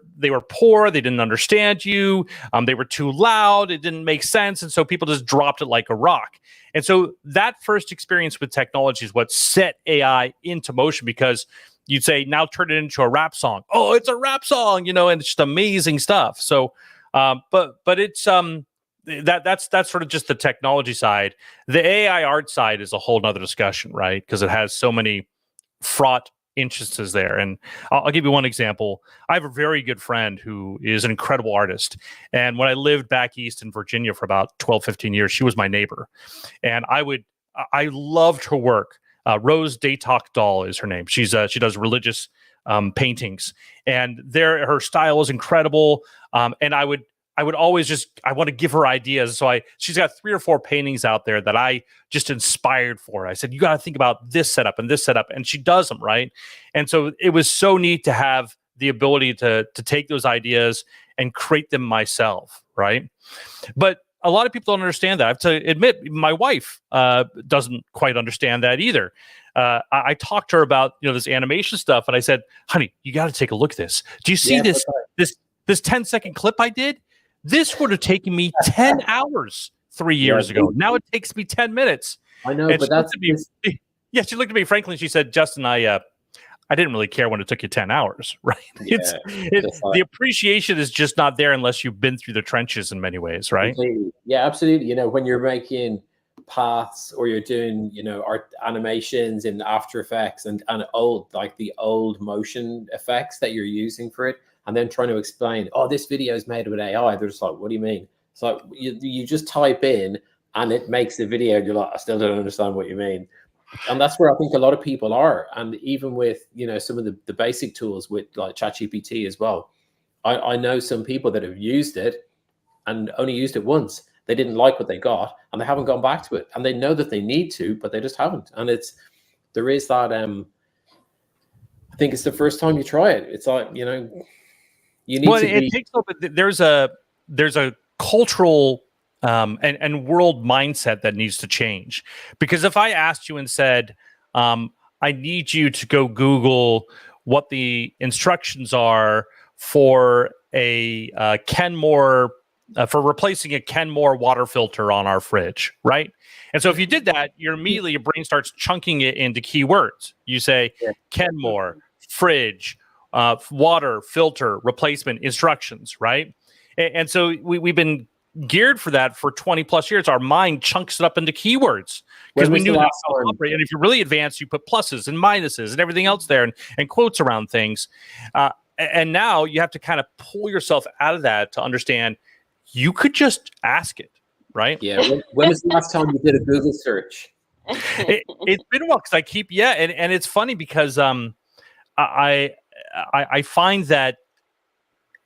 poor. They didn't understand you. They were too loud. It didn't make sense. And so people just dropped it like a rock. And so that first experience with technology is what set AI into motion, because you'd say, now turn it into a rap song. Oh, it's a rap song, and it's just amazing stuff. So, but it's that's sort of just the technology side. The AI art side is a whole nother discussion, right? Because it has so many fraught instances there. And I'll give you one example. I have a very good friend who is an incredible artist. And when I lived back east in Virginia for about 12, 15 years, she was my neighbor. And I loved her work. Rose Daytalk Doll is her name. She does religious paintings. And her style is incredible. And I would always I want to give her ideas. So she's got 3 or 4 paintings out there that I just inspired for. I said, you got to think about this setup and this setup. And she does them, right? And so it was so neat to have the ability to take those ideas and create them myself, right? But a lot of people don't understand that. I have to admit, my wife doesn't quite understand that either. I talked to her about this animation stuff, and I said, "Honey, you got to take a look at this. Do you see this 10-second clip I did? This would have taken me 10 hours 3 years ago. Now it takes me 10 minutes." I know, and but that's yeah. She looked at me frankly, and she said, "Justin, I didn't really care when it took you 10 hours, right?" Yeah, the appreciation is just not there unless you've been through the trenches in many ways, right? Completely. Yeah, absolutely. When you're making paths or you're doing, art animations in After Effects and the old motion effects that you're using for it, and then trying to explain, oh, this video is made with AI. They're just like, what do you mean? It's like you just type in and it makes the video, and you're like, I still don't understand what you mean. And that's where I think a lot of people are. And even with, some of the basic tools with like ChatGPT as well. I know some people that have used it and only used it once. They didn't like what they got and they haven't gone back to it. And they know that they need to, but they just haven't. And there is that, I think it's the first time you try it. It's like, you need to be. There's a cultural and world mindset that needs to change. Because if I asked you and said, I need you to go Google what the instructions are for a Kenmore for replacing a Kenmore water filter on our fridge, right? And so if you did that, your brain starts chunking it into keywords. You say Kenmore, fridge, water filter replacement instructions, right? And so we've been geared for that for 20 plus years. Our mind chunks it up into keywords because we knew that's how to operate. And if you're really advanced, you put pluses and minuses and everything else there and quotes around things. And now you have to kind of pull yourself out of that to understand you could just ask it, right? Yeah. When was the last time you did a Google search? It's been a while because and it's funny because I find that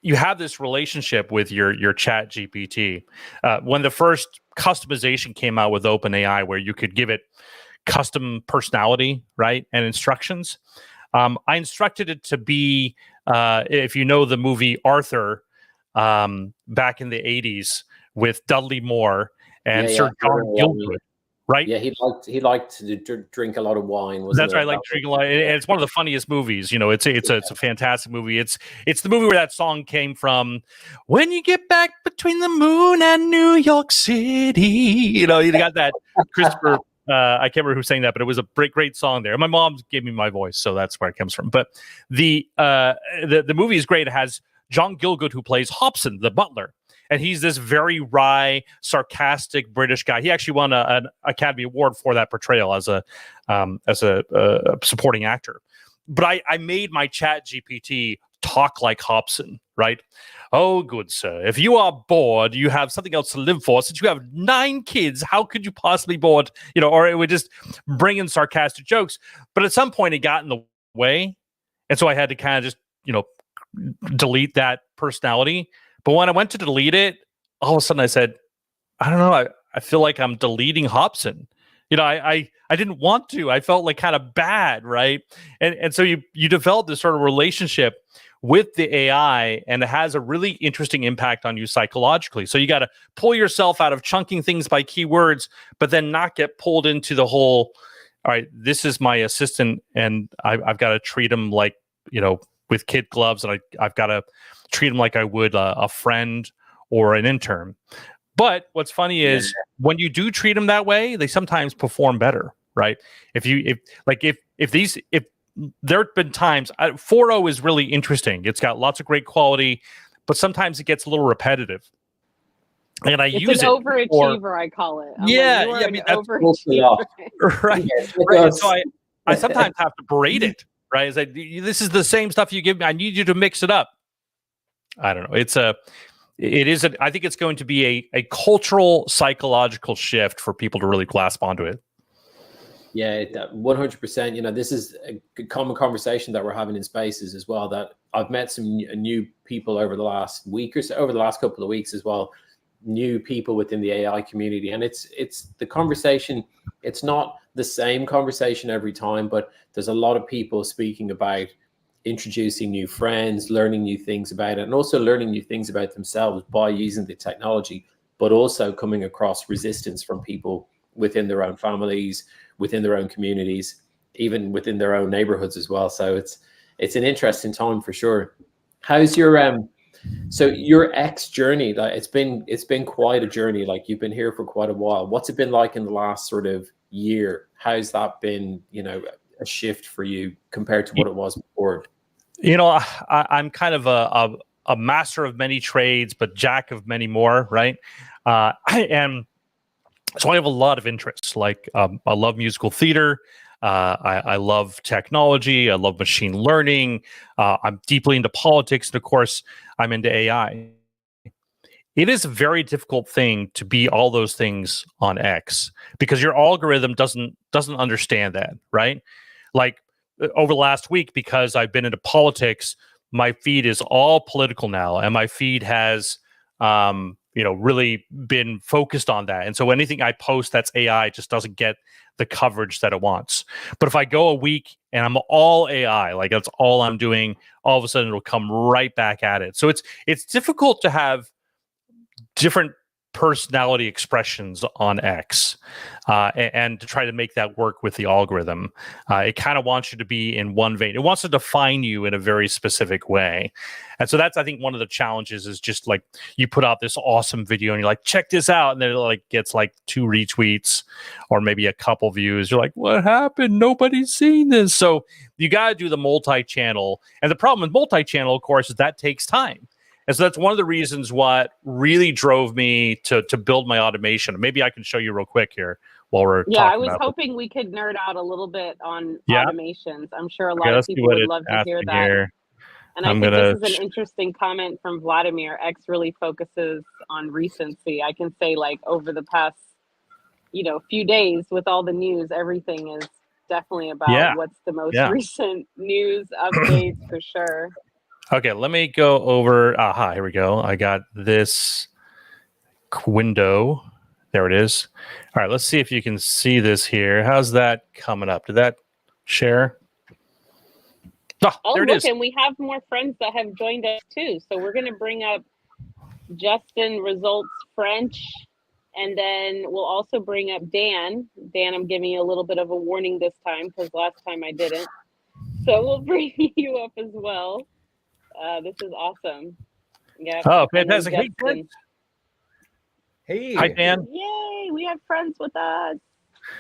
you have this relationship with your Chat GPT. When the first customization came out with OpenAI, where you could give it custom personality, right, and instructions, I instructed it to be, if you know the movie Arthur, back in the 80s with Dudley Moore and Sir John Gielgud. Right? Yeah, he liked to drink a lot of wine. That's right. Like drinking a lot, and it's one of the funniest movies. It's a fantastic movie. It's the movie where that song came from. When you get back between the moon and New York City, you got that Christopher. I can't remember who sang that, but it was a great song there. My mom gave me my voice, so that's where it comes from. But the movie is great. It has John Gielgud, who plays Hobson, the butler. And he's this very wry, sarcastic British guy. He actually won an Academy Award for that portrayal as a supporting actor. But I made my Chat GPT talk like Hobson, right? Oh, good sir, if you are bored, you have something else to live for. Since you have 9 kids, how could you possibly be bored? Or it would just bring in sarcastic jokes. But at some point, it got in the way, and so I had to kind of just delete that personality. But when I went to delete it, all of a sudden I said, I don't know, I feel like I'm deleting Hobson. I didn't want to. I felt like kind of bad, right? And so you develop this sort of relationship with the AI, and it has a really interesting impact on you psychologically. So you got to pull yourself out of chunking things by keywords, but then not get pulled into the whole, all right, this is my assistant, and I've got to treat him like, with kid gloves, and I've got to treat them like I would a friend or an intern. But what's funny is when you do treat them that way, they sometimes perform better, right? If there have been times 4.0 is really interesting. It's got lots of great quality, but sometimes it gets a little repetitive. And it's use an overachiever, I call it. That's overachiever. Right. Right. So I sometimes have to berate it. Right? It's like, this is the same stuff you give me. I need you to mix it up. I don't know. I think it's going to be a cultural, psychological shift for people to really grasp onto it. Yeah, 100%. This is a common conversation that we're having in spaces as well, that I've met some new people over the last week or so, over the last couple of weeks as well, new people within the AI community. And it's the conversation. It's not the same conversation every time, but there's a lot of people speaking about introducing new friends, learning new things about it, and also learning new things about themselves by using the technology, but also coming across resistance from people within their own families, within their own communities, even within their own neighborhoods as well. So it's an interesting time for sure. How's your so your X journey? Like it's been quite a journey. Like you've been here for quite a while. What's it been like in the last sort of year? How's that been, a shift for you compared to what it was before? I'm kind of a master of many trades, but jack of many more, right? And so I have a lot of interests. Like I love musical theater. I love technology. I love machine learning. I'm deeply into politics. And of course, I'm into AI. It is a very difficult thing to be all those things on X because your algorithm doesn't understand that, right? Like over the last week, because I've been into politics, my feed is all political now, and my feed has really been focused on that. And so anything I post that's AI just doesn't get the coverage that it wants. But if I go a week and I'm all AI, like that's all I'm doing, all of a sudden it'll come right back at it. So it's difficult to have different personality expressions on X and to try to make that work with the algorithm. It kind of wants you to be in one vein. It wants to define you in a very specific way. And so that's, I think, one of the challenges is just like you put out this awesome video and you're like, check this out. And then it like gets like 2 retweets or maybe a couple views. You're like, what happened? Nobody's seen this. So you got to do the multi-channel. And the problem with multi-channel, of course, is that takes time. And so that's one of the reasons what really drove me to build my automation. Maybe I can show you real quick here while we're talking I was about hoping we could nerd out a little bit on Yeah. automations. I'm sure a lot of people would love to hear that. Here. And I think this is an interesting comment from Vladimir. X really focuses on recency. I can say like over the past, few days with all the news, everything is definitely about what's the most recent news updates for sure. Okay, let me go over. Here we go. I got this window. There it is. All right, let's see if you can see this here. How's that coming up? Did that share? There it is. And we have more friends that have joined us too. So we're going to bring up Justin Results French, and then we'll also bring up Dan. Dan, I'm giving you a little bit of a warning this time because last time I didn't. So we'll bring you up as well. This is awesome. Yeah. Oh, fantastic. Hey, Dan. Hey. Hi, Dan. Yay, we have friends with us.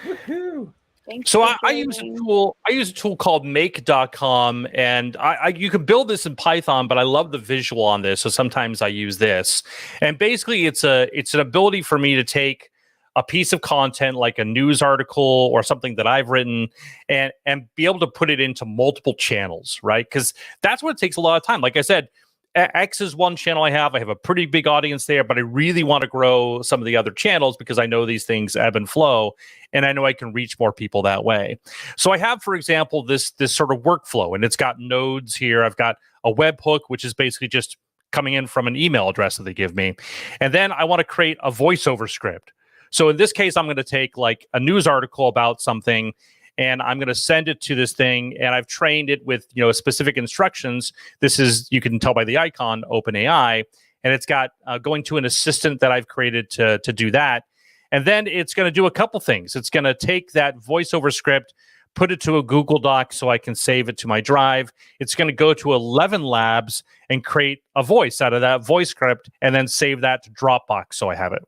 Woohoo. Thanks. So I use a tool. I use a tool called make.com, and you can build this in Python, but I love the visual on this. So sometimes I use this. And basically it's an ability for me to take a piece of content like a news article or something that I've written and be able to put it into multiple channels, right? Because that's what takes a lot of time. Like I said, X is one channel I have. I have a pretty big audience there, but I really want to grow some of the other channels because I know these things ebb and flow, and I know I can reach more people that way. So I have, for example, this sort of workflow, and it's got nodes here. I've got a webhook, which is basically just coming in from an email address that they give me. And then I want to create a voiceover script. So in this case, I'm going to take like a news article about something and I'm going to send it to this thing. And I've trained it with, specific instructions. This is, you can tell by the icon, OpenAI, and it's got going to an assistant that I've created to do that. And then it's going to do a couple things. It's going to take that voiceover script, put it to a Google Doc so I can save it to my drive. It's going to go to 11 Labs and create a voice out of that voice script and then save that to Dropbox so I have it.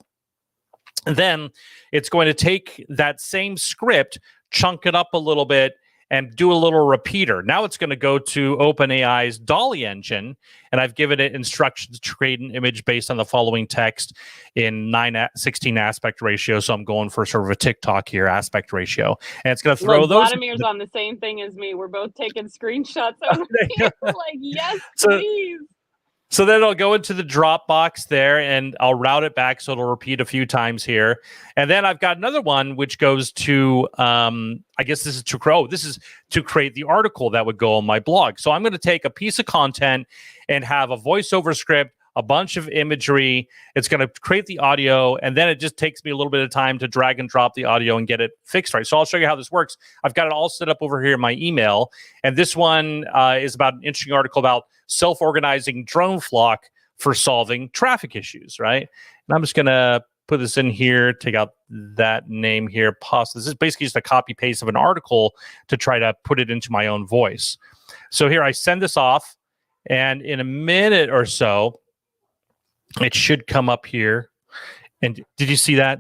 And then it's going to take that same script, chunk it up a little bit, and do a little repeater. Now it's going to go to OpenAI's DALL-E engine, and I've given it instructions to create an image based on the following text in 9:16 aspect ratio. So I'm going for sort of a TikTok here aspect ratio. And it's going to throw those. Vladimir's on the same thing as me. We're both taking screenshots over here. Like, yes, please. So then I'll go into the Dropbox there and I'll route it back so it'll repeat a few times here. And then I've got another one which goes to, I guess this is to create the article that would go on my blog. So I'm going to take a piece of content and have a voiceover script a bunch of imagery. It's going to create the audio, and then it just takes me a little bit of time to drag and drop the audio and get it fixed right. So I'll show you how this works. I've got it all set up over here in my email, and this one is about an interesting article about self-organizing drone flock for solving traffic issues, right? And I'm just going to put this in here, take out that name here. Pause. This is basically just a copy paste of an article to try to put it into my own voice. So here I send this off, and in a minute or so, it should come up here. And did you see that?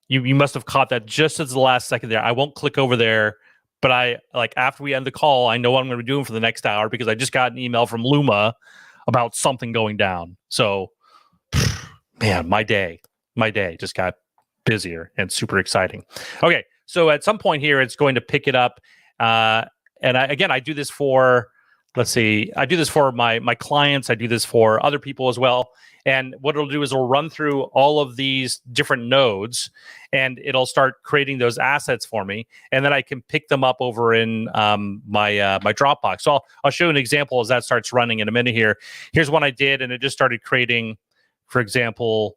You must have caught that just as the last second there. I won't click over there, but I after we end the call, I know what I'm going to be doing for the next hour because I just got an email from Luma about something going down. So, man, my day just got busier and super exciting. Okay, so at some point here, it's going to pick it up. And I do this for, I do this for my clients. I do this for other people as well. And what it'll do is it'll run through all of these different nodes, and it'll start creating those assets for me. And then I can pick them up over in my Dropbox. So I'll show you an example as that starts running in a minute here. Here's one I did, and it just started creating, for example,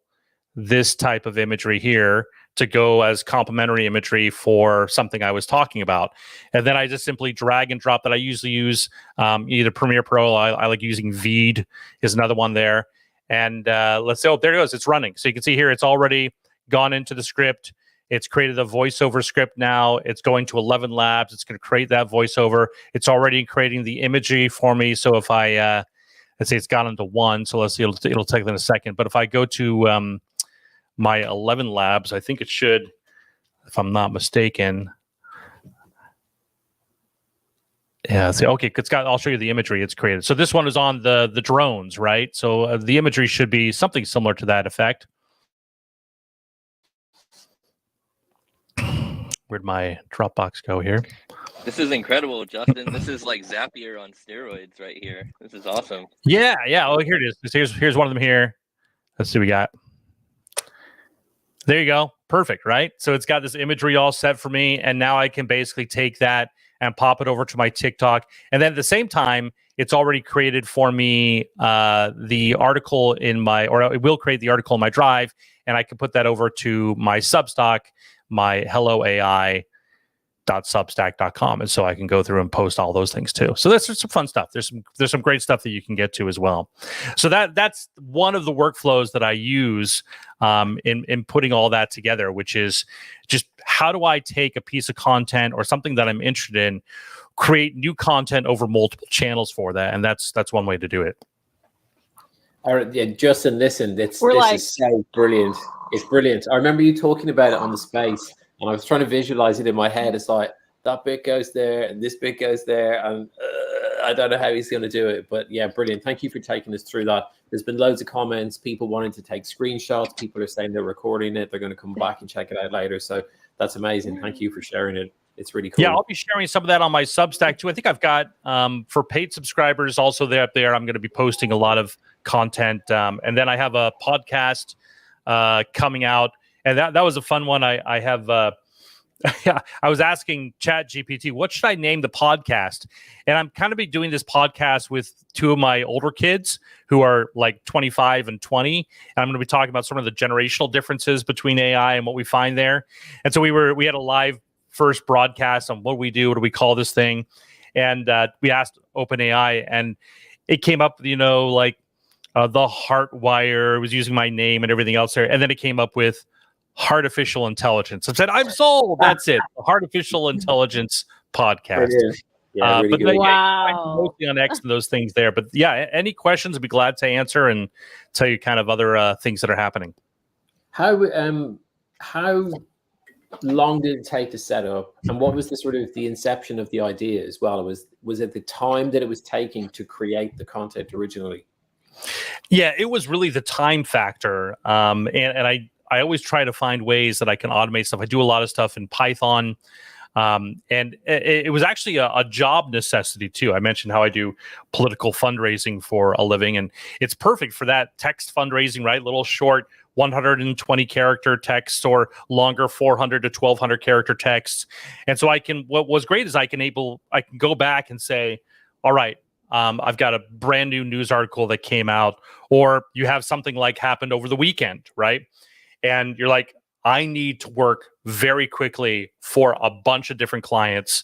this type of imagery here to go as complementary imagery for something I was talking about. And then I just simply drag and drop that. I usually use either Premiere Pro. I like using Veed is another one there. And let's say, oh, there it goes. It's running. So you can see here, it's already gone into the script. It's created a voiceover script now. It's going to 11 Labs. It's going to create that voiceover. It's already creating the imagery for me. So if I, let's say it's gone into 1. So let's see, it'll take that in a second. But if I go to my 11 Labs, I think it should, if I'm not mistaken. Yeah, see, okay, I'll show you the imagery it's created. So this one is on the drones, right? So the imagery should be something similar to that effect. Where'd my Dropbox go here? This is incredible, Justin. This is like Zapier on steroids right here. This is awesome. Yeah. Oh, here it is. Here's one of them here. Let's see what we got. There you go. Perfect, right? So it's got this imagery all set for me, and now I can basically take that and pop it over to my TikTok. And then at the same time, it's already created for me the article it will create the article in my Drive, and I can put that over to my Substack, my helloai.substack.com. And so I can go through and post all those things too. So that's some fun stuff. There's some great stuff that you can get to as well. So that's one of the workflows that I use in putting all that together, which is just how do I take a piece of content or something that I'm interested in, create new content over multiple channels for that. And that's one way to do it. All right, yeah, Justin, listen, this is so brilliant. It's brilliant. I remember you talking about it on the space, and I was trying to visualize it in my head. It's like that bit goes there and this bit goes there, and I don't know how he's going to do it, but yeah, brilliant. Thank you for taking us through that. There's been loads of comments, people wanting to take screenshots. People are saying they're recording it. They're going to come back and check it out later. So that's amazing. Thank you for sharing it. It's really cool. Yeah, I'll be sharing some of that on my Substack too. I think I've got for paid subscribers also there. I'm going to be posting a lot of content, and then I have a podcast coming out, and that was a fun one. I have. Yeah, I was asking ChatGPT, what should I name the podcast? And I'm kind of be doing this podcast with two of my older kids who are like 25 and 20. And I'm going to be talking about some of the generational differences between AI and what we find there. And so we had a live first broadcast on what do we do we call this thing? And we asked OpenAI, and it came up, the Heartwire. It was using my name and everything else there. And then it came up with artificial intelligence. I said, I'm sold. That's it. Artificial intelligence podcast. Yeah, really good. I'm mostly on X and those things there. But yeah, any questions, I'd be glad to answer and tell you kind of other things that are happening. How long did it take to set up, and what was the sort of the inception of the idea as well? Was it the time that it was taking to create the content originally? Yeah, it was really the time factor. And I always try to find ways that I can automate stuff. I do a lot of stuff in Python. And it was actually a job necessity too. I mentioned how I do political fundraising for a living, and it's perfect for that text fundraising, right? Little short 120 character texts or longer 400 to 1200 character texts. And so what was great is I can go back and say, all right, I've got a brand new news article that came out, or you have something like happened over the weekend, right? And you're like, I need to work very quickly for a bunch of different clients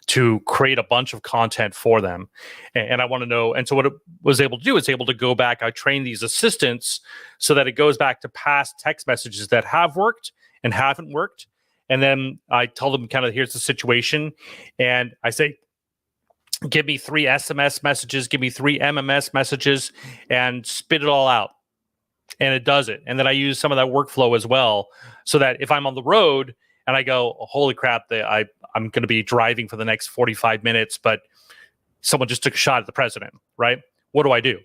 to create a bunch of content for them. And I want to know. And so what it was able to do is able to go back. I train these assistants so that it goes back to past text messages that have worked and haven't worked. And then I tell them kind of, here's the situation. And I say, give me 3 SMS messages, give me 3 MMS messages, and spit it all out. And it does it. And then I use some of that workflow as well, so that if I'm on the road and I go, oh, holy crap, I'm going to be driving for the next 45 minutes, but someone just took a shot at the president, right? What do?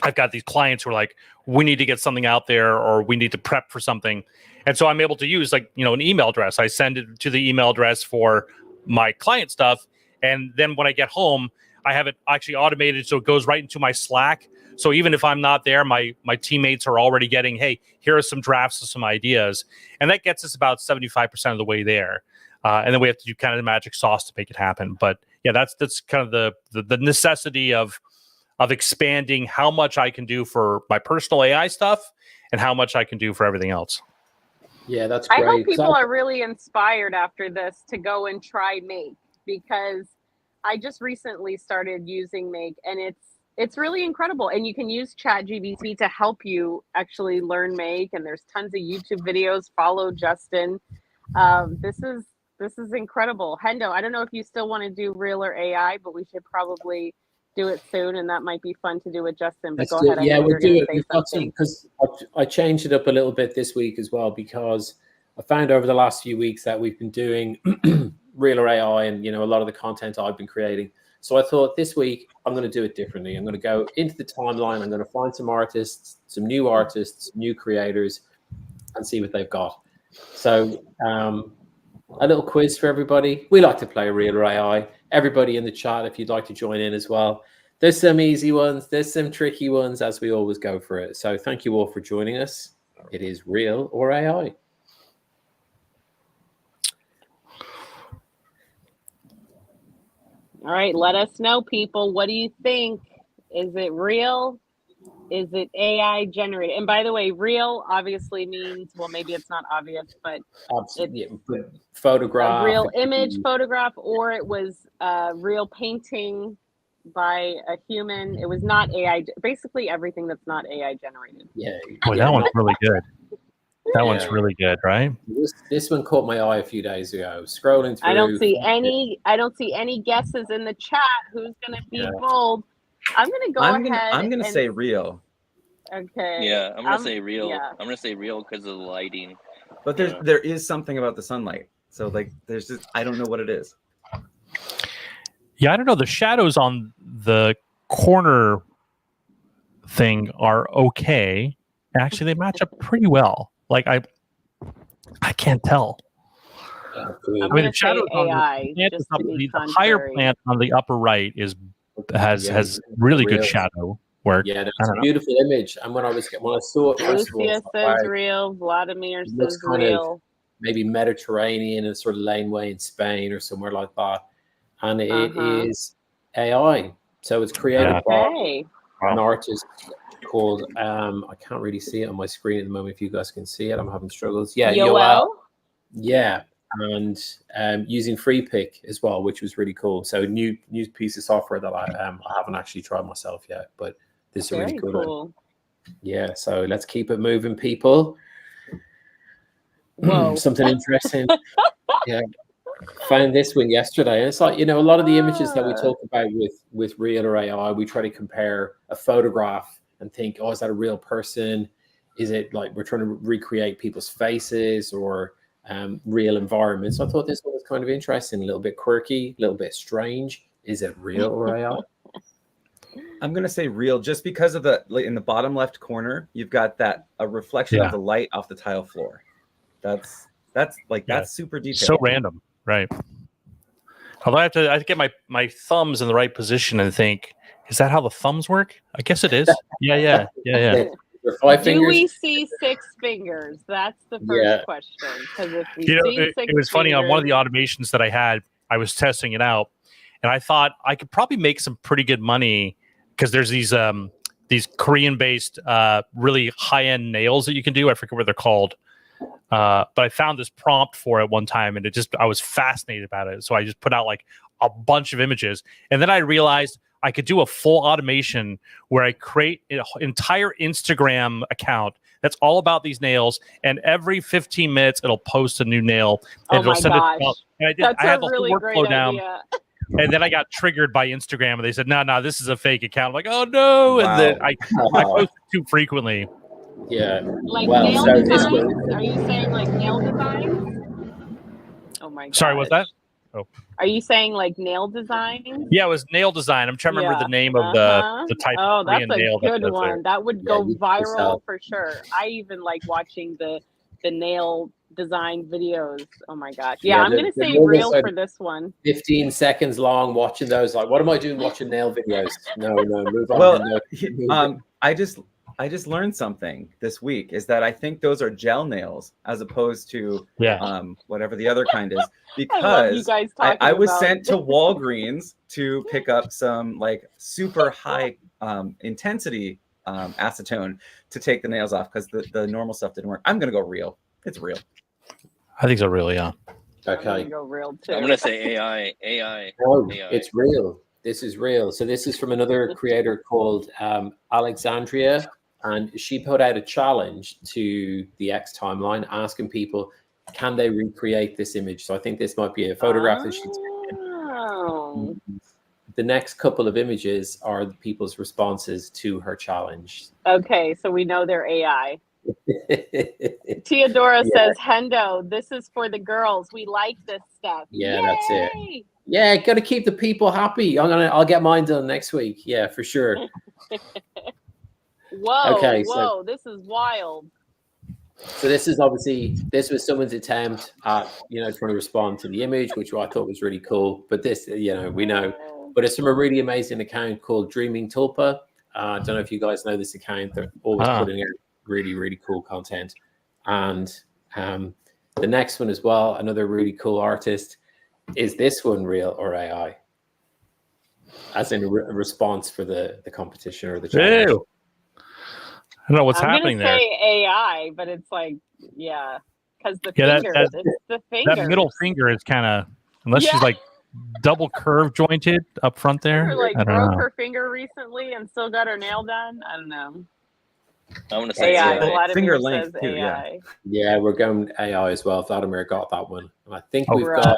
I've got these clients who are like, we need to get something out there, or we need to prep for something. And so I'm able to use an email address. I send it to the email address for my client stuff. And then when I get home, I have it actually automated, so it goes right into my Slack. So even if I'm not there, my teammates are already getting, hey, here are some drafts of some ideas. And that gets us about 75% of the way there. And then we have to do kind of the magic sauce to make it happen. But yeah, that's kind of the necessity of expanding how much I can do for my personal AI stuff and how much I can do for everything else. Yeah, that's great. I hope people are really inspired after this to go and try Make, because I just recently started using Make, and it's really incredible. And you can use ChatGPT to help you actually learn Make, and there's tons of YouTube videos. Follow Justin. This is incredible. Hendo, I don't know if you still want to do Real or AI, but we should probably do it soon, and that might be fun to do with Justin. But go ahead. Yeah, we'll do it. Because I changed it up a little bit this week as well, because I found over the last few weeks that we've been doing Real or AI, and a lot of the content I've been creating. So I thought this week I'm going to do it differently. I'm going to go into the timeline. I'm going to find some artists, some new artists, new creators, and see what they've got. So a little quiz for everybody. We like to play Real or AI. Everybody in the chat, if you'd like to join in as well. There's some easy ones. There's some tricky ones, as we always go for it. So thank you all for joining us. It is Real or AI. All right, let us know, people. What do you think? Is it real? Is it AI generated? And by the way, real obviously means, well, maybe it's not obvious, but photograph, a real image, photograph, or it was a real painting by a human. It was not AI. Basically, everything that's not AI generated. Yeah. Boy, that one's really good. That one's really good, right? This one caught my eye a few days ago. Scrolling through. I don't see any guesses in the chat. Who's going to be bold? I'm going to go ahead. I'm going to say real. Okay. Yeah, I'm going to say real. Yeah. I'm going to say real because of the lighting. But there is something about the sunlight. So there's just, I don't know what it is. Yeah, I don't know. The shadows on the corner thing are okay. Actually, they match up pretty well. Like I can't tell. I mean, the shadows on the higher plant on the upper right has really good shadow work. Yeah, that's a beautiful image. And when I saw it, Lucia says real. Vladimir says real. Maybe Mediterranean and sort of laneway in Spain or somewhere like that. And it is AI, so it's created by an artist called I can't really see it on my screen at the moment. If you guys can see it, I'm having struggles. Yeah, Yoel. Yeah, and using free pick as well, which was really cool. So new piece of software that I haven't actually tried myself yet, but this is a really cool. Yeah, so let's keep it moving, people. Whoa, something interesting. Yeah. Found this one yesterday, and it's like, a lot of the images that we talk about with Real or AI, we try to compare a photograph and think, oh, is that a real person? Is it like we're trying to recreate people's faces or real environments? So I thought this one was kind of interesting, a little bit quirky, a little bit strange. Is it real or AI? I'm gonna say real, just because of in the bottom left corner, you've got a reflection of the light off the tile floor. That's super detailed. So random. Right. Although I have to get my thumbs in the right position and think, is that how the thumbs work? I guess it is. Yeah. Do we see 6 fingers? That's the first question. Because if we see 6 it was funny on one of the automations that I had, I was testing it out, and I thought I could probably make some pretty good money because there's these Korean-based really high-end nails that you can do. I forget what they're called. But I found this prompt for it one time, and I was fascinated about it. So I just put out like a bunch of images, and then I realized I could do a full automation where I create an entire Instagram account that's all about these nails, and every 15 minutes it'll post a new nail, and it'll send it out. And That's I had the really whole great workflow down. idea. And then I got triggered by Instagram, and they said, "No, this is a fake account." I'm like, "Oh no!" And then I posted too frequently. Yeah. Like Well, nail so designs? Are you saying like nail designs? Oh my god. Sorry, what's that? Oh. Are you saying like nail design? Yeah, it was nail design. I'm trying to remember the name of the type of Korean nail. Oh, that's a good one. That would go you viral for sure. I even like watching the nail design videos. Oh my gosh. Yeah, I'm going to say real for this one. 15 seconds long watching those. Like, what am I doing watching nail videos? No, move on. Well, I just learned something this week is that I think those are gel nails as opposed to whatever the other kind is, because I was sent to Walgreens to pick up some like super high intensity acetone to take the nails off because the normal stuff didn't work. I'm gonna go real. It's real. I think so, really, yeah. Okay. I'm gonna go real too. I'm gonna say AI. No, AI. it's real. This is real. So this is from another creator called Alexandria, and she put out a challenge to the X timeline asking people, can they recreate this image? So I think this might be a photograph that she's taken. The next couple of images are the people's responses to her challenge. Okay, so we know they're AI. Theodora says, Hendo, this is for the girls. We like this stuff. Yeah, Yay! that's it. Yeah, gotta keep the people happy. I'll get mine done next week. Yeah, for sure. Whoa, this is wild. So this is this was someone's attempt at, trying to respond to the image, which I thought was really cool. But this, we know, but it's from a really amazing account called Dreaming Tulpa. I don't know if you guys know this account. They're always putting out really, really cool content. And the next one as well, another really cool artist. Is this one real or AI? As in a response for the competition or the challenge. Ew. I don't know what's happening there. I'm going to say AI, but it's like, because the fingers, it's the fingers. That middle finger is kind of, unless she's like double curve jointed up front there. Or like broke her finger recently and still got her nail done. I don't know. I'm going to say AI. A lot of finger people length says too, AI. Yeah, we're going AI as well. Vladimir got that one. And I think we've got,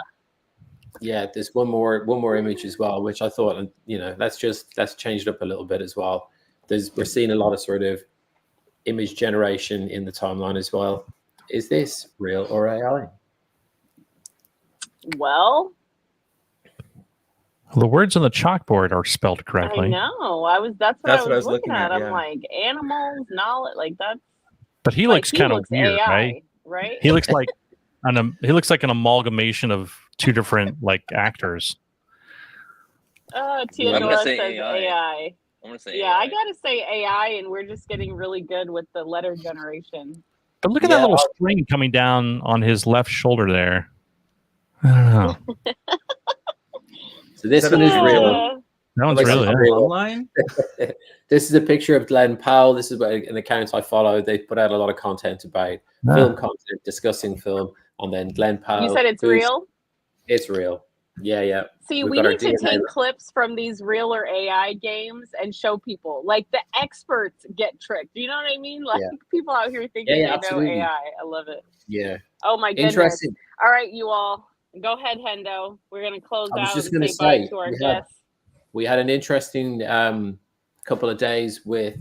there's one more image as well, which I thought, let's change it up a little bit as well. We're seeing a lot of sort of image generation in the timeline as well. Is this real or AI? Well, the words on the chalkboard are spelled correctly. I know. That's what I was looking at. I'm like, animals, knowledge, like that's. But he looks kind of weird, AI, right? He looks like an amalgamation of two different like actors. Theodora says AI. I'm gonna say AI. I gotta say AI, and we're just getting really good with the letter generation. But look at that little string coming down on his left shoulder there. I don't know. So this one is real. That one's real. This is a picture of Glenn Powell. This is an account I follow. They put out a lot of content about film content, discussing film, and then Glenn Powell. You said it's real? It's real. Yeah. See, we need to take clips from these real or AI games and show people. Like the experts get tricked. You know what I mean? Like people out here thinking they know AI. I love it. Yeah. Oh my goodness. Interesting. All right, you all. Go ahead, Hendo. We're going to close out and say bye to our guests. We had an interesting couple of days with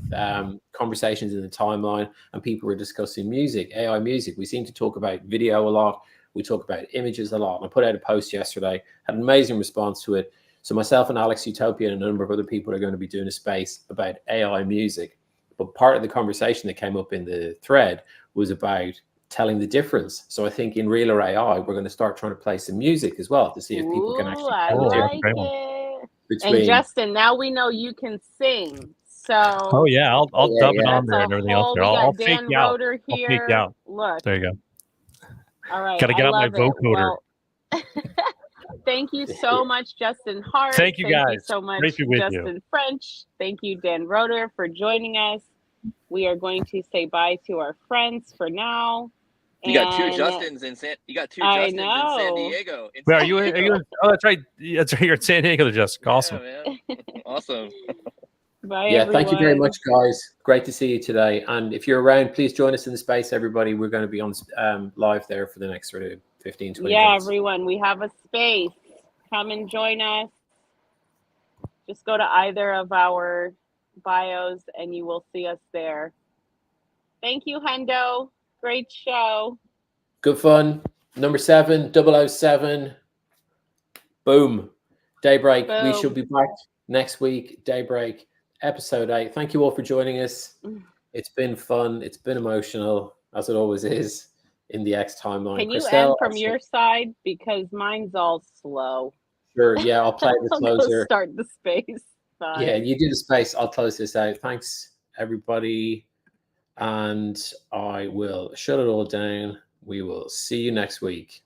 conversations in the timeline, and people were discussing music, AI music. We seem to talk about video a lot. We talk about images a lot. And I put out a post yesterday, had an amazing response to it. So myself and Alex Utopia and a number of other people are going to be doing a space about AI music. But part of the conversation that came up in the thread was about telling the difference. So I think in real or AI, we're going to start trying to play some music as well to see if people can actually tell the difference. And Justin, now we know you can sing. So I'll dub it on there and everything else there. I'll fake you out. I'll fake you out. Look. There you go. All right. Gotta get out my vocoder. Well, thank you so much, Justin Hart. Thank you, guys. Thank you so much, Justin French. Thank you, Dan Roeder, for joining us. We are going to say bye to our friends for now. You got two Justins in San Diego. Are you? Oh, that's right. That's right. You're in San Diego, Jessica. Awesome. Yeah, man. Awesome. Bye, yeah, everyone. Thank you very much, guys. Great to see you today. And if you're around, please join us in the space, everybody. We're going to be on live there for the next sort of 15, 20 minutes. Everyone, we have a space. Come and join us. Just go to either of our bios and you will see us there. Thank you, Hendo. Great show. Good fun. Number 7, 007. Boom. Daybreak. Boom. We shall be back next week. Daybreak, episode 8. Thank you all for joining us. It's been fun. It's been emotional, as it always is in the X timeline. Can you Christelle, end from your side? Because mine's all slow. Sure. Yeah, I'll play the closer. I'll start the space. Bye. Yeah, you do the space. I'll close this out. Thanks, everybody. And I will shut it all down. We will see you next week.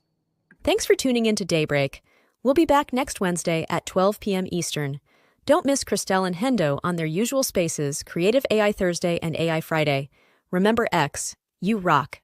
Thanks for tuning in to Daybreak. We'll be back next Wednesday at 12 p.m. Eastern. Don't miss Christelle and Hendo on their usual spaces, Creative AI Thursday and AI Friday. Remember X, you rock.